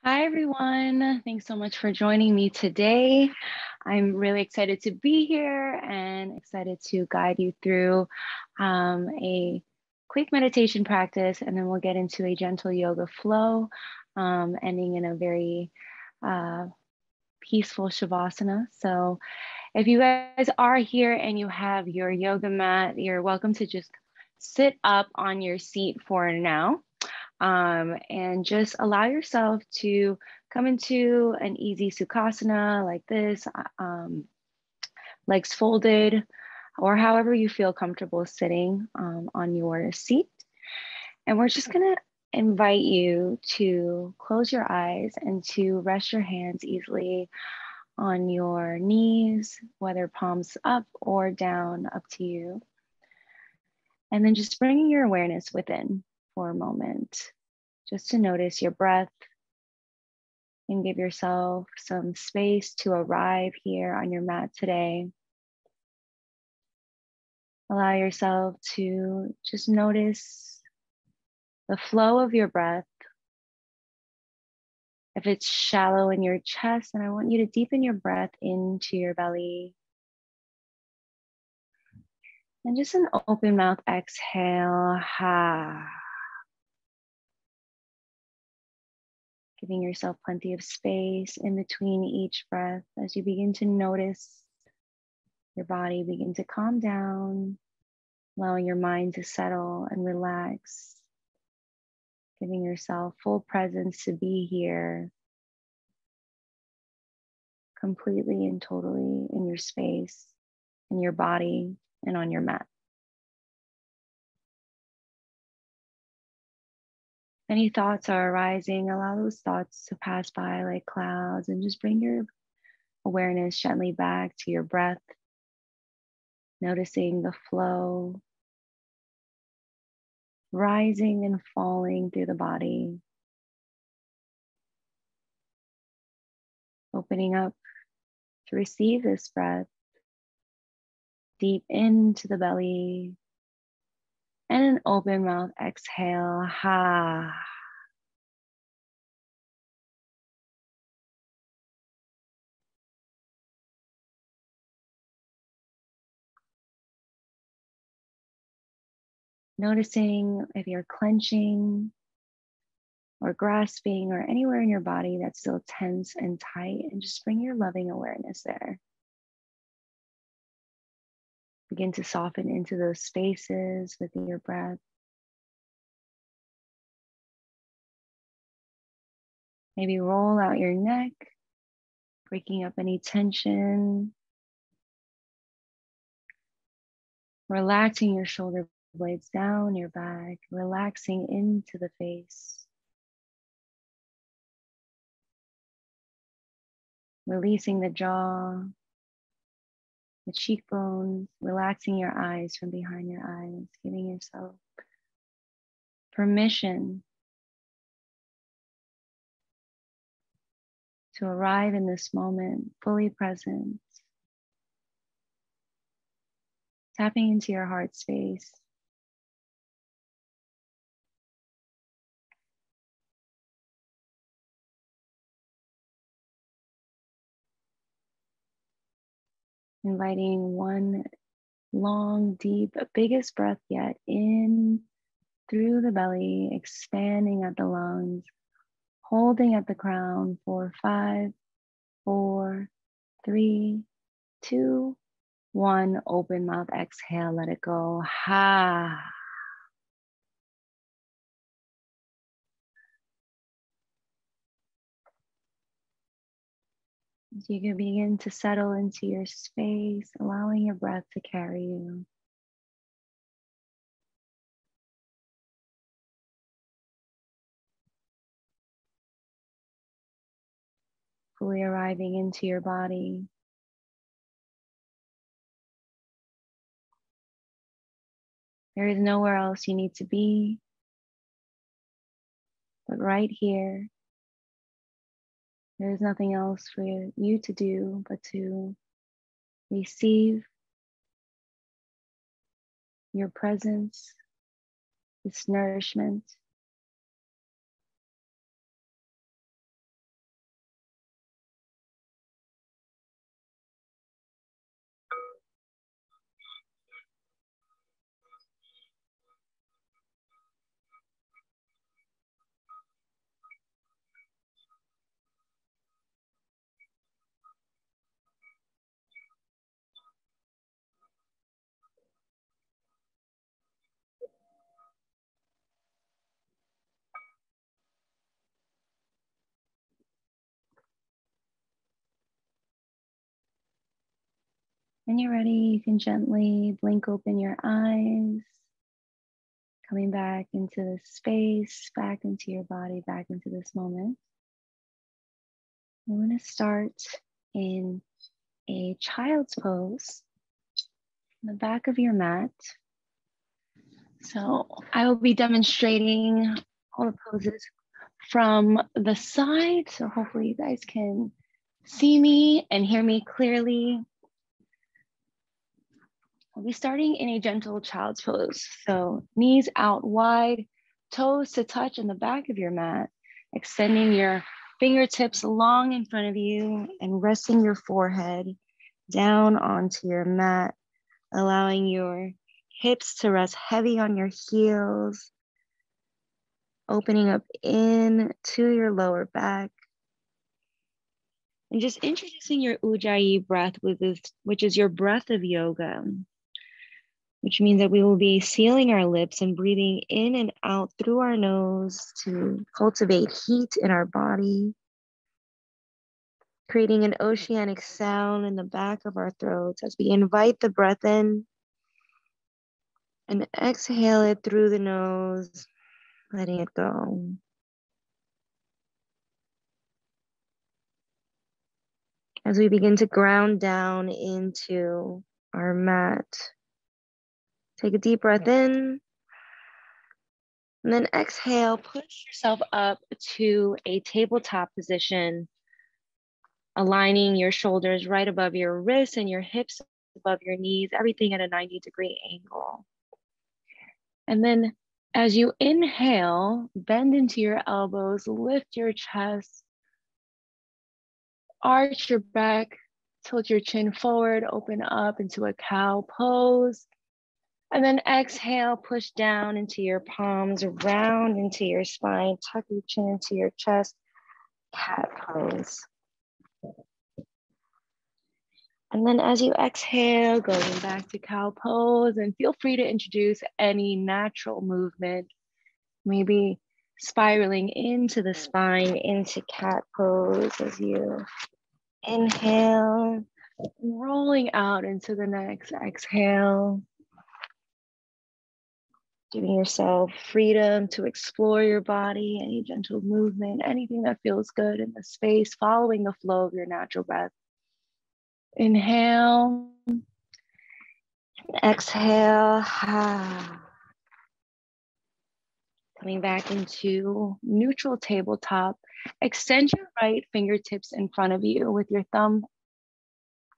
Hi, everyone. Thanks so much for joining me today. I'm really excited to be here and excited to guide you through a quick meditation practice, and then we'll get into a gentle yoga flow, ending in a very uh, peaceful Shavasana. So, if you guys are here and you have your yoga mat, you're welcome to just sit up on your seat for now. And just allow yourself to come into an easy sukhasana like this, legs folded, or however you feel comfortable sitting on your seat. And we're just going to invite you to close your eyes and to rest your hands easily on your knees, whether palms up or down, up to you. And then just bringing your awareness within for a moment, just to notice your breath and give yourself some space to arrive here on your mat today. Allow yourself to just notice the flow of your breath. If it's shallow in your chest, then I want you to deepen your breath into your belly. And just an open mouth exhale. Ha. Giving yourself plenty of space in between each breath as you begin to notice your body begin to calm down, allowing your mind to settle and relax, giving yourself full presence to be here completely and totally in your space, in your body, and on your mat. Any thoughts are arising, allow those thoughts to pass by like clouds and just bring your awareness gently back to your breath, noticing the flow rising and falling through the body, opening up to receive this breath deep into the belly, and an open mouth exhale. Ha. Noticing if you're clenching or grasping or anywhere in your body that's still tense and tight, and just bring your loving awareness there. Begin to soften into those spaces with your breath. Maybe roll out your neck, breaking up any tension. Relaxing your shoulder blades down your back, relaxing into the face. Releasing the jaw, the cheekbones, relaxing your eyes from behind your eyes, giving yourself permission to arrive in this moment, fully present, tapping into your heart space. Inviting one long, deep, biggest breath yet in through the belly, expanding at the lungs, holding at the crown for 5, 4, 3, 2, 1. Open mouth, exhale, let it go. Ha. As you can begin to settle into your space, allowing your breath to carry you. Fully arriving into your body. There is nowhere else you need to be, but right here. There is nothing else for you to do but to receive your presence, this nourishment, When you're ready, you can gently blink open your eyes, coming back into this space, back into your body, back into this moment. We're going to start in a child's pose on the back of your mat. So I will be demonstrating all the poses from the side. So hopefully you guys can see me and hear me clearly. We'll be starting in a gentle child's pose. So knees out wide, toes to touch in the back of your mat, extending your fingertips long in front of you and resting your forehead down onto your mat, allowing your hips to rest heavy on your heels, opening up in to your lower back. And just introducing your Ujjayi breath, which is your breath of yoga, which means that we will be sealing our lips and breathing in and out through our nose to cultivate heat in our body, creating an oceanic sound in the back of our throats as we invite the breath in and exhale it through the nose, letting it go. As we begin to ground down into our mat, take a deep breath in, and then exhale, push yourself up to a tabletop position, aligning your shoulders right above your wrists and your hips above your knees, everything at a 90-degree angle. And then as you inhale, bend into your elbows, lift your chest, arch your back, tilt your chin forward, open up into a cow pose. And then exhale, push down into your palms, round into your spine, tuck your chin into your chest, cat pose. And then as you exhale, going back to cow pose, and feel free to introduce any natural movement, maybe spiraling into the spine, into cat pose as you inhale, rolling out into the next exhale. Giving yourself freedom to explore your body, any gentle movement, anything that feels good in the space, following the flow of your natural breath. Inhale, exhale. Coming back into neutral tabletop. Extend your right fingertips in front of you with your thumb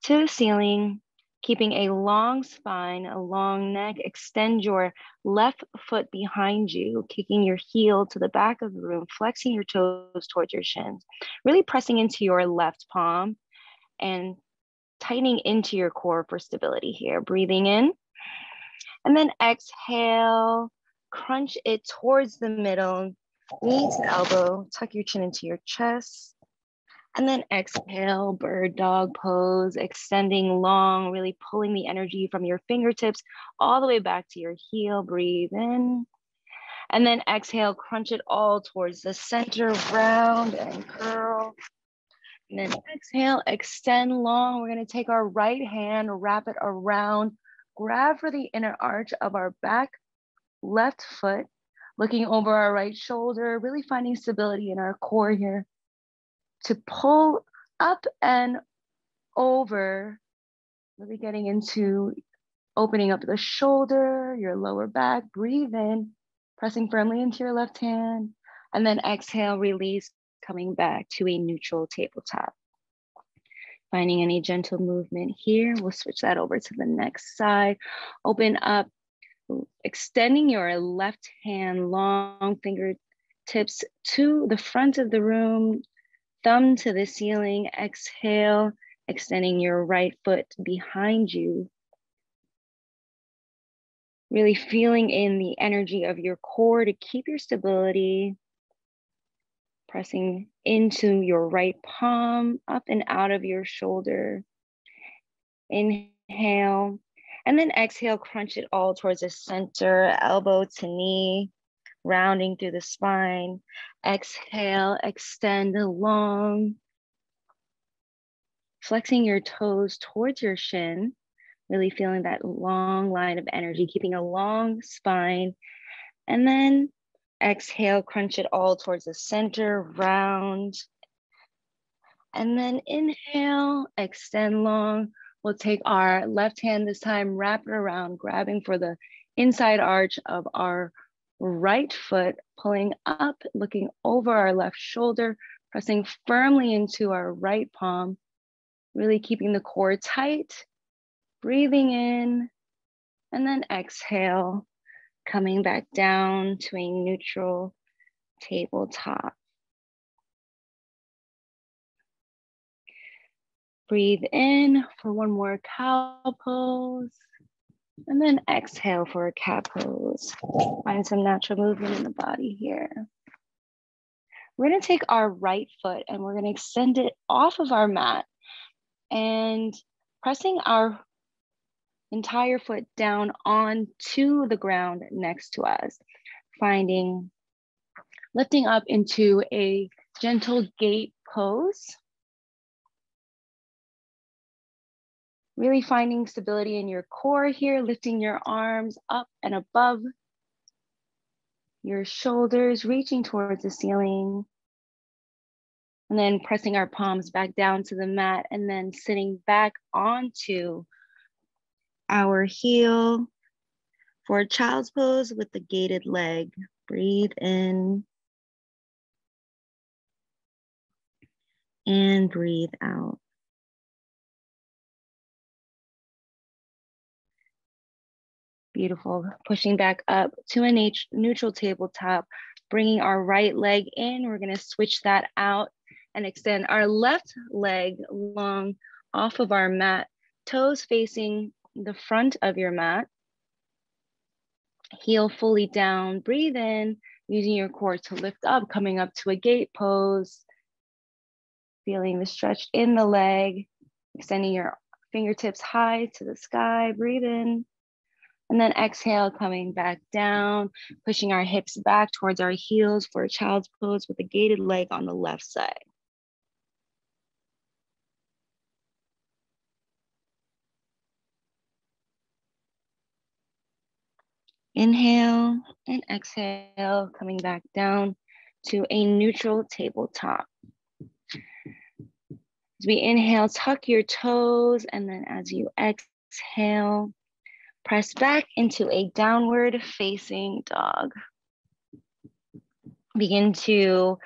to the ceiling. Keeping a long spine, a long neck, extend your left foot behind you, kicking your heel to the back of the room, flexing your toes towards your shins, really pressing into your left palm and tightening into your core for stability here. Breathing in, and then exhale, crunch it towards the middle, knee to elbow, tuck your chin into your chest. And then exhale, bird dog pose, extending long, really pulling the energy from your fingertips all the way back to your heel. Breathe in. And then exhale, crunch it all towards the center, round and curl. And then exhale, extend long. We're going to take our right hand, wrap it around, grab for the inner arch of our back left foot, looking over our right shoulder, really finding stability in our core here. To pull up and over, really getting into opening up the shoulder, your lower back. Breathe in, pressing firmly into your left hand, and then exhale, release, coming back to a neutral tabletop. Finding any gentle movement here. We'll switch that over to the next side. Open up, extending your left hand, long fingertips to the front of the room, thumb to the ceiling. Exhale, extending your right foot behind you. Really feeling in the energy of your core to keep your stability. Pressing into your right palm, up and out of your shoulder. Inhale, and then exhale, crunch it all towards the center, elbow to knee, rounding through the spine. Exhale, extend long, flexing your toes towards your shin, Really feeling that long line of energy, keeping a long spine. And then exhale, crunch it all towards the center, round. And then inhale, extend long. We'll take our left hand this time, wrap it around, grabbing for the inside arch of our right foot, pulling up, looking over our left shoulder, pressing firmly into our right palm, really keeping the core tight, breathing in, and then exhale, coming back down to a neutral tabletop. Breathe in for one more cow pose, and then exhale for a cat pose. Find some natural movement in the body here. We're gonna take our right foot and we're gonna extend it off of our mat and pressing our entire foot down onto the ground next to us, lifting up into a gentle gate pose. Really finding stability in your core here, lifting your arms up and above your shoulders, reaching towards the ceiling. And then pressing our palms back down to the mat and then sitting back onto our heel for a child's pose with the gated leg. Breathe in and breathe out. Beautiful. Pushing back up to a neutral tabletop, bringing our right leg in. We're going to switch that out and extend our left leg long off of our mat, toes facing the front of your mat. Heel fully down, breathe in, using your core to lift up, coming up to a gate pose. Feeling the stretch in the leg, extending your fingertips high to the sky, breathe in. And then exhale, coming back down, pushing our hips back towards our heels for a child's pose with a gated leg on the left side. Inhale and exhale, coming back down to a neutral tabletop. As we inhale, tuck your toes, and then as you exhale, press back into a downward facing dog. Begin to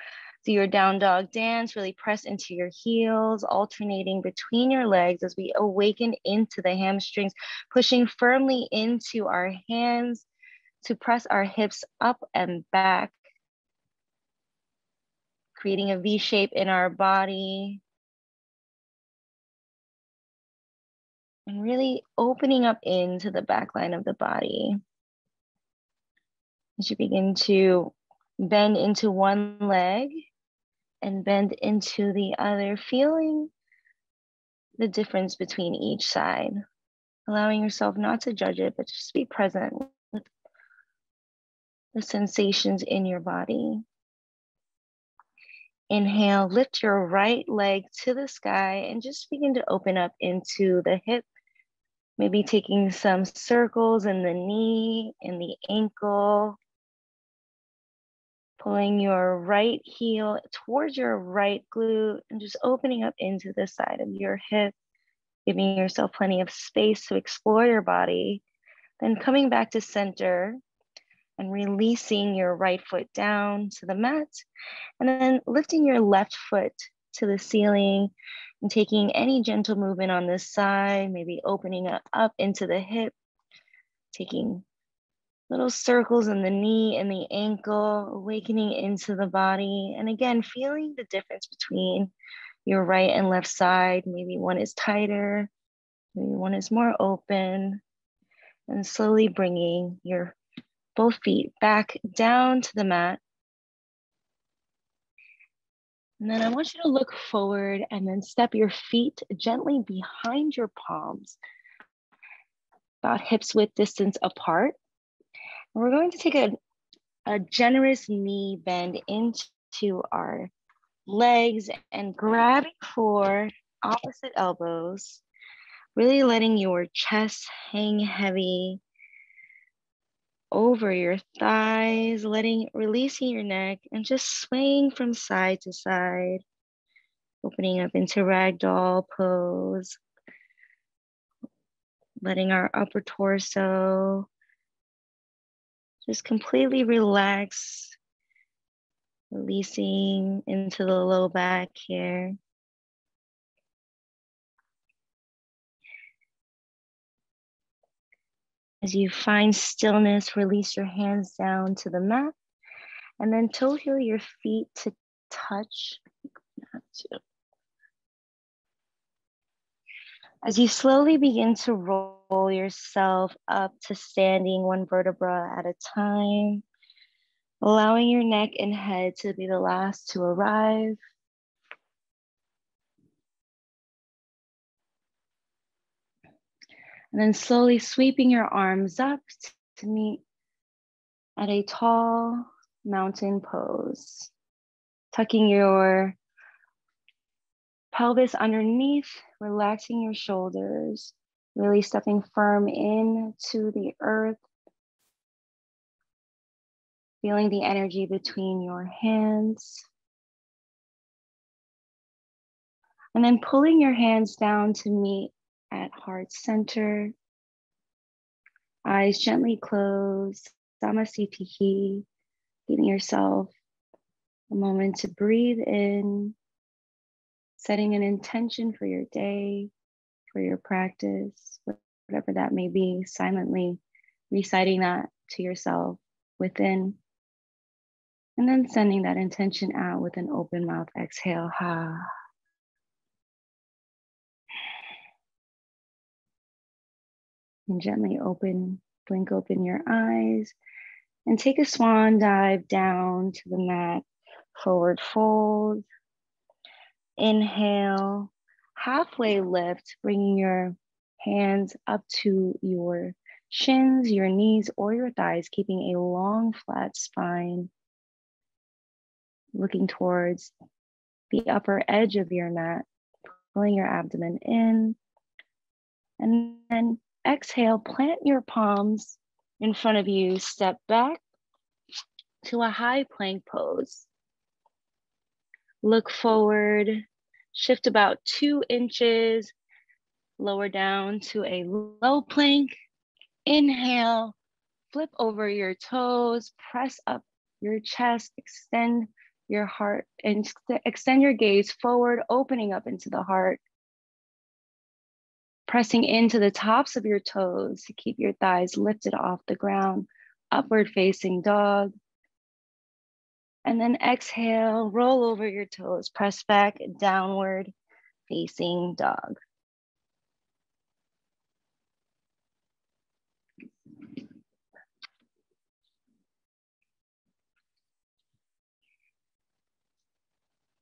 do your down dog dance, really press into your heels, alternating between your legs as we awaken into the hamstrings, pushing firmly into our hands to press our hips up and back, creating a V shape in our body. And really opening up into the back line of the body. As you begin to bend into one leg and bend into the other, feeling the difference between each side, allowing yourself not to judge it, but just be present with the sensations in your body. Inhale, lift your right leg to the sky and just begin to open up into the hip, maybe taking some circles in the knee, in the ankle, pulling your right heel towards your right glute and just opening up into the side of your hip, giving yourself plenty of space to explore your body. Then coming back to center and releasing your right foot down to the mat, and then lifting your left foot to the ceiling and taking any gentle movement on this side, maybe opening up into the hip, taking little circles in the knee and the ankle, awakening into the body. And again, feeling the difference between your right and left side. Maybe one is tighter, maybe one is more open. And slowly bringing your both feet back down to the mat. And then I want you to look forward and then step your feet gently behind your palms, about hips width distance apart. And we're going to take a generous knee bend into our legs and grabbing for opposite elbows. Really letting your chest hang heavy over your thighs, releasing your neck and just swaying from side to side, opening up into ragdoll pose, letting our upper torso just completely relax, releasing into the low back here. As you find stillness, release your hands down to the mat and then toe heel your feet to touch. As you slowly begin to roll yourself up to standing one vertebra at a time, allowing your neck and head to be the last to arrive. And then slowly sweeping your arms up to meet at a tall mountain pose. Tucking your pelvis underneath, relaxing your shoulders, really stepping firm into the earth. Feeling the energy between your hands. And then pulling your hands down to meet at heart center. Eyes gently closed, Samasthiti, giving yourself a moment to breathe in, setting an intention for your day, for your practice, whatever that may be, silently reciting that to yourself within, and then sending that intention out with an open mouth exhale. Ha. And gently blink open your eyes and take a swan dive down to the mat, forward fold. Inhale, halfway lift, bringing your hands up to your shins, your knees, or your thighs, keeping a long, flat spine, looking towards the upper edge of your mat, pulling your abdomen in, and then exhale, plant your palms in front of you, step back to a high plank pose. Look forward, shift about 2 inches, lower down to a low plank. Inhale, flip over your toes, press up your chest, extend your heart, and extend your gaze forward, opening up into the heart. Pressing into the tops of your toes to keep your thighs lifted off the ground, upward facing dog. And then exhale, roll over your toes, press back, downward facing dog.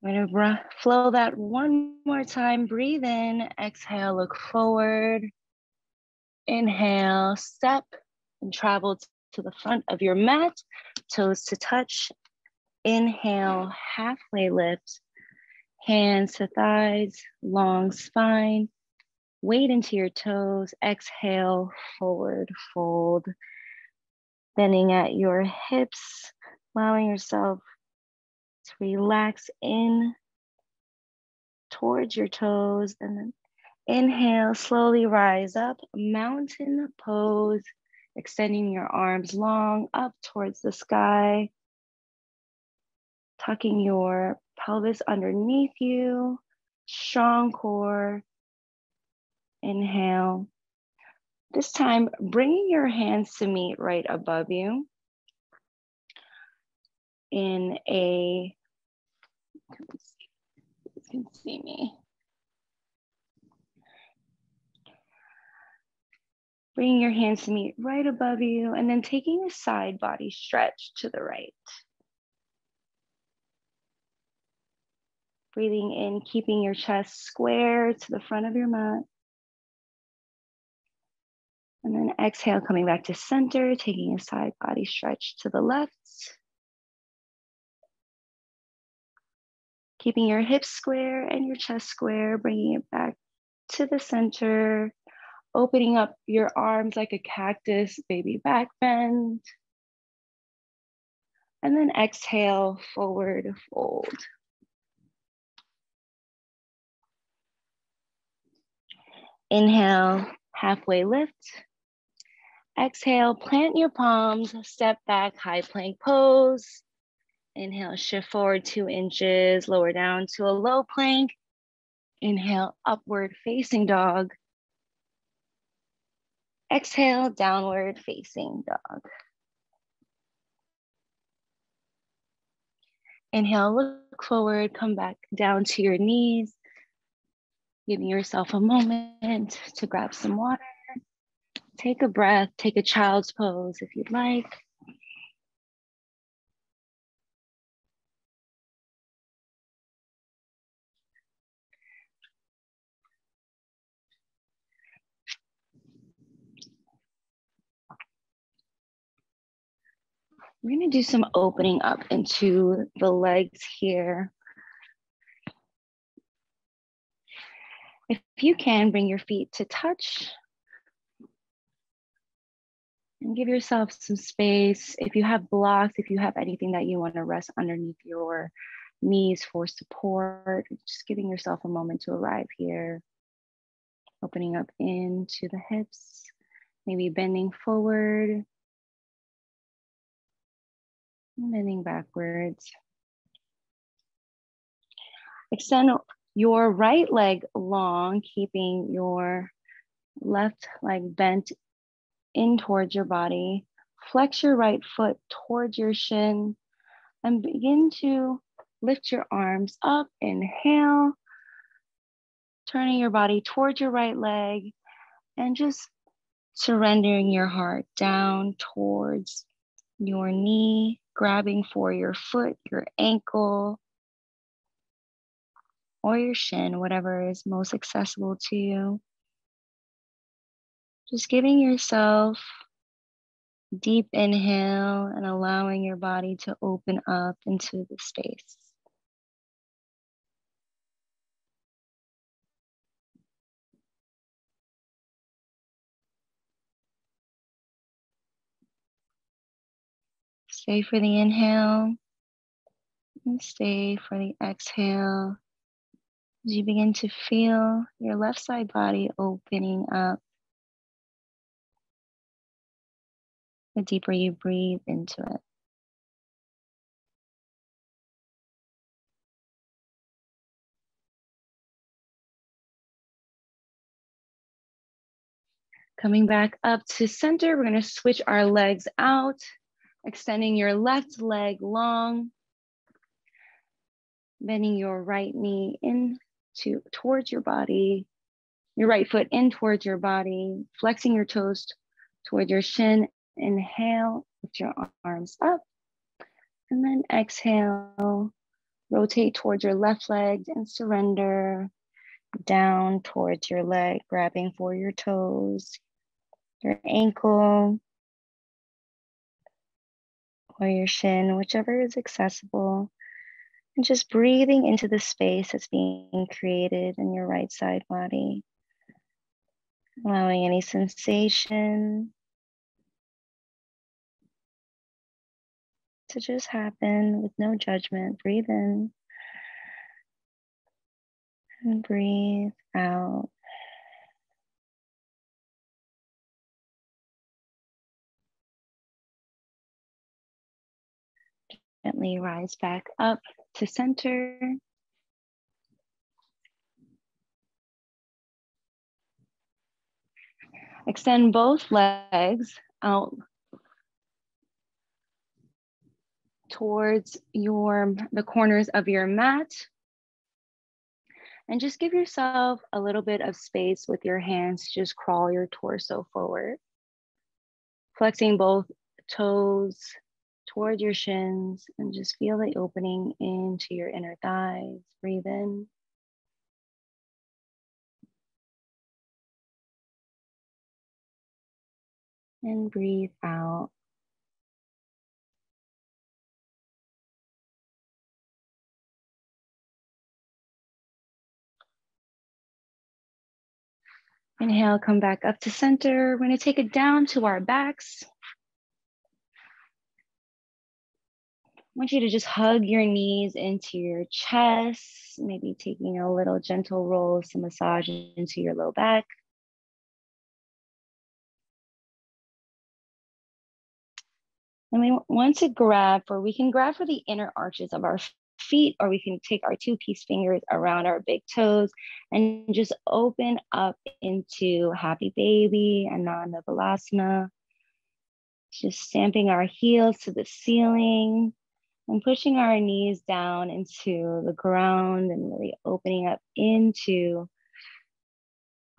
I'm gonna flow that one more time. Breathe in, exhale, look forward. Inhale, step and travel to the front of your mat, toes to touch. Inhale, halfway lift, hands to thighs, long spine. Weight into your toes. Exhale, forward fold. Bending at your hips, allowing yourself to relax in towards your toes, and then inhale, slowly rise up, mountain pose, extending your arms long up towards the sky, tucking your pelvis underneath you, strong core. Inhale. This time, bringing your hands to meet right above you in a, you can see me. Bringing your hands to meet right above you, and then taking a side body stretch to the right. Breathing in, keeping your chest square to the front of your mat. And then exhale, coming back to center, taking a side body stretch to the left. Keeping your hips square and your chest square, bringing it back to the center. Opening up your arms like a cactus, baby back bend. And then exhale, forward fold. Inhale, halfway lift. Exhale, plant your palms, step back, high plank pose. Inhale, shift forward 2 inches, lower down to a low plank. Inhale, upward facing dog. Exhale, downward facing dog. Inhale, look forward, come back down to your knees, giving yourself a moment to grab some water. Take a breath, take a child's pose if you'd like. We're gonna do some opening up into the legs here. If you can, bring your feet to touch and give yourself some space. If you have blocks, if you have anything that you want to rest underneath your knees for support, just giving yourself a moment to arrive here. Opening up into the hips, maybe bending forward, bending backwards. Extend your right leg long, keeping your left leg bent in towards your body. Flex your right foot towards your shin and begin to lift your arms up. Inhale, turning your body towards your right leg and just surrendering your heart down towards your knee, grabbing for your foot, your ankle, or your shin, whatever is most accessible to you. Just giving yourself a deep inhale and allowing your body to open up into the space. Stay for the inhale and stay for the exhale as you begin to feel your left side body opening up. The deeper you breathe into it. Coming back up to center, we're going to switch our legs out, extending your left leg long, bending your right knee towards your body, your right foot in towards your body, flexing your toes towards your shin. Inhale, lift your arms up, and then exhale, rotate towards your left leg and surrender down towards your leg, grabbing for your toes, your ankle, or your shin, whichever is accessible. And just breathing into the space that's being created in your right side body. Allowing any sensation to just happen with no judgment. Breathe in and breathe out. Gently rise back up to center. Extend both legs out towards the corners of your mat. And just give yourself a little bit of space with your hands. Just crawl your torso forward. Flexing both toes toward your shins and just feel the opening into your inner thighs. Breathe in. And breathe out. Inhale, come back up to center. We're going to take it down to our backs. I want you to just hug your knees into your chest, maybe taking a little gentle roll, some massage into your low back. And we want to grab we can grab for the inner arches of our feet, or we can take our 2-piece fingers around our big toes and just open up into happy baby and Ananda Balasana. Just stamping our heels to the ceiling and pushing our knees down into the ground and really opening up into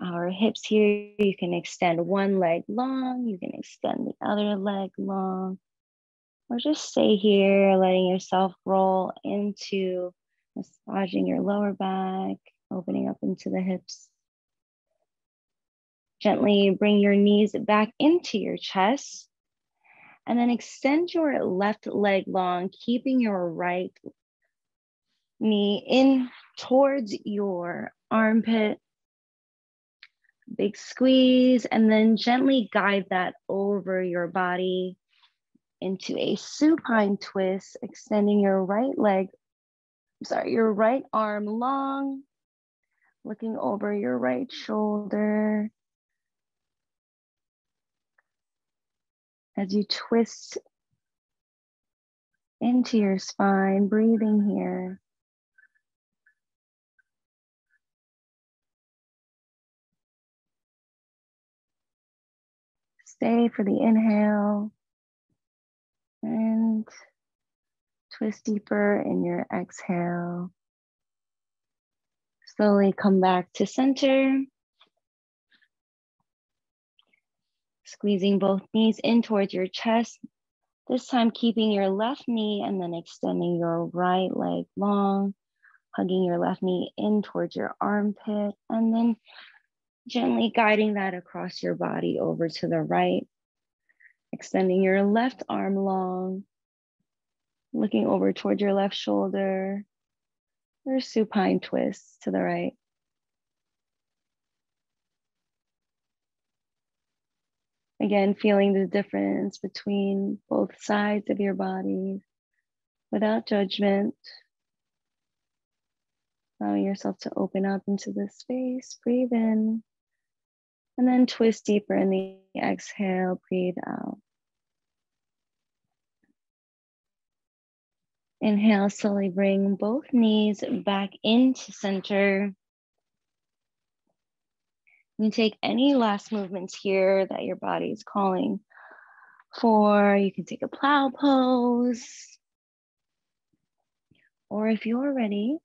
our hips here. You can extend one leg long, you can extend the other leg long, or just stay here, letting yourself roll into massaging your lower back, opening up into the hips. Gently bring your knees back into your chest, and then extend your left leg long, keeping your right knee in towards your armpit. Big squeeze, and then gently guide that over your body into a supine twist, extending your right arm long, looking over your right shoulder as you twist into your spine, breathing here. Stay for the inhale and twist deeper in your exhale. Slowly come back to center. Squeezing both knees in towards your chest. This time keeping your left knee and then extending your right leg long, hugging your left knee in towards your armpit, and then gently guiding that across your body over to the right, extending your left arm long, looking over towards your left shoulder, or supine twist to the right. Again, feeling the difference between both sides of your body without judgment. Allowing yourself to open up into this space, breathe in, and then twist deeper in the exhale, breathe out. Inhale, slowly bring both knees back into center. You take any last movements here that your body is calling for. You can take a plow pose. Or if you're ready,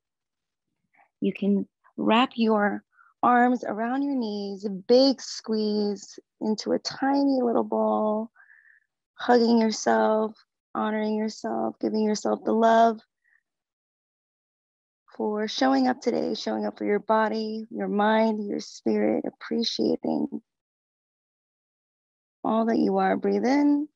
you can wrap your arms around your knees, a big squeeze into a tiny little ball, hugging yourself, honoring yourself, giving yourself the love for showing up today, showing up for your body, your mind, your spirit, appreciating all that you are. Breathe in,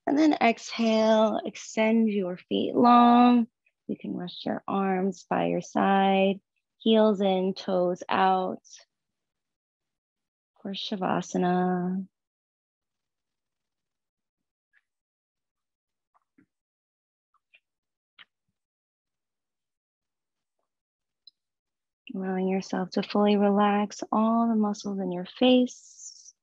and then exhale, extend your feet long. You can rest your arms by your side, heels in, toes out for Shavasana. Allowing yourself to fully relax all the muscles in your face.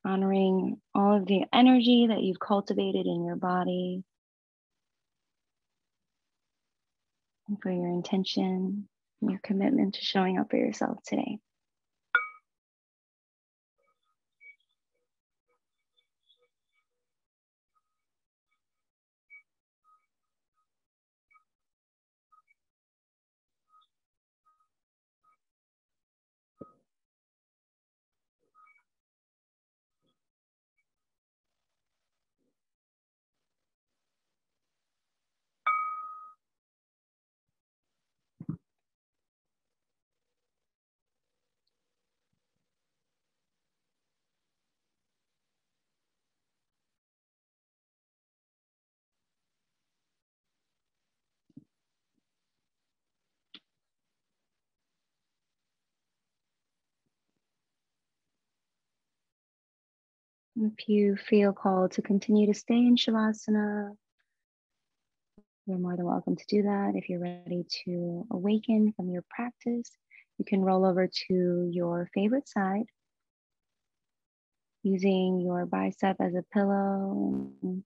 Honoring all of the energy that you've cultivated in your body. And for your intention and your commitment to showing up for yourself today. If you feel called to continue to stay in Shavasana, you're more than welcome to do that. If you're ready to awaken from your practice, you can roll over to your favorite side, using your bicep as a pillow and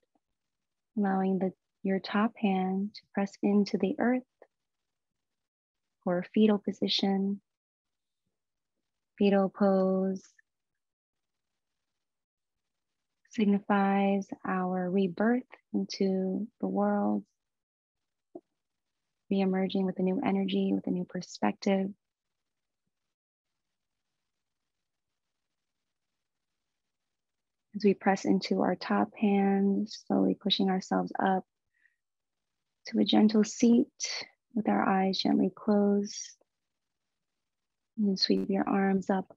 allowing your top hand to press into the earth for fetal position. Fetal pose signifies our rebirth into the world, re-emerging with a new energy, with a new perspective. As we press into our top hand, slowly pushing ourselves up to a gentle seat with our eyes gently closed. And then sweep your arms up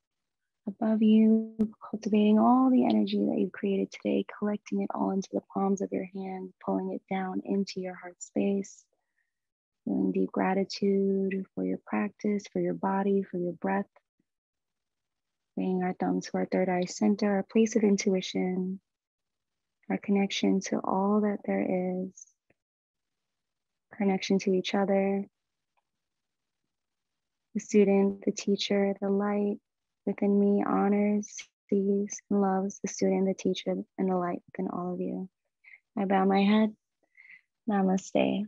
above you, cultivating all the energy that you've created today, collecting it all into the palms of your hand, pulling it down into your heart space. Feeling deep gratitude for your practice, for your body, for your breath. Bringing our thumbs to our third eye center, our place of intuition, our connection to all that there is, connection to each other, the student, the teacher, the light within me honors, sees, and loves the student, the teacher, and the light within all of you. I bow my head. Namaste.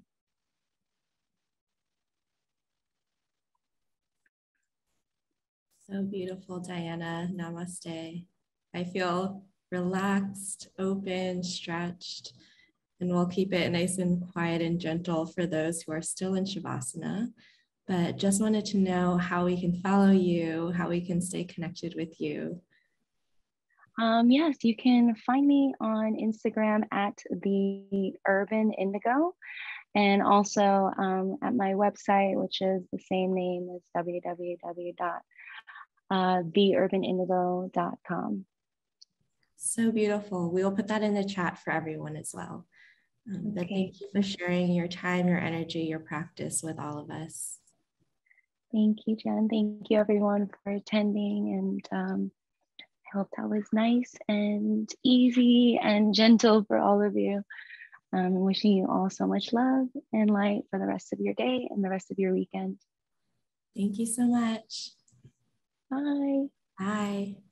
So beautiful, Diana. Namaste. I feel relaxed, open, stretched, and we'll keep it nice and quiet and gentle for those who are still in Shavasana. But just wanted to know how we can follow you, how we can stay connected with you. Yes, you can find me on Instagram at the Urban Indigo, and also at my website, which is the same name as www.theurbanindigo.com. So beautiful. We will put that in the chat for everyone as well. But thank you for sharing your time, your energy, your practice with all of us. Thank you, Jen. Thank you, everyone, for attending. And I hope that was nice and easy and gentle for all of you. Wishing you all so much love and light for the rest of your day and the rest of your weekend. Thank you so much. Bye. Bye.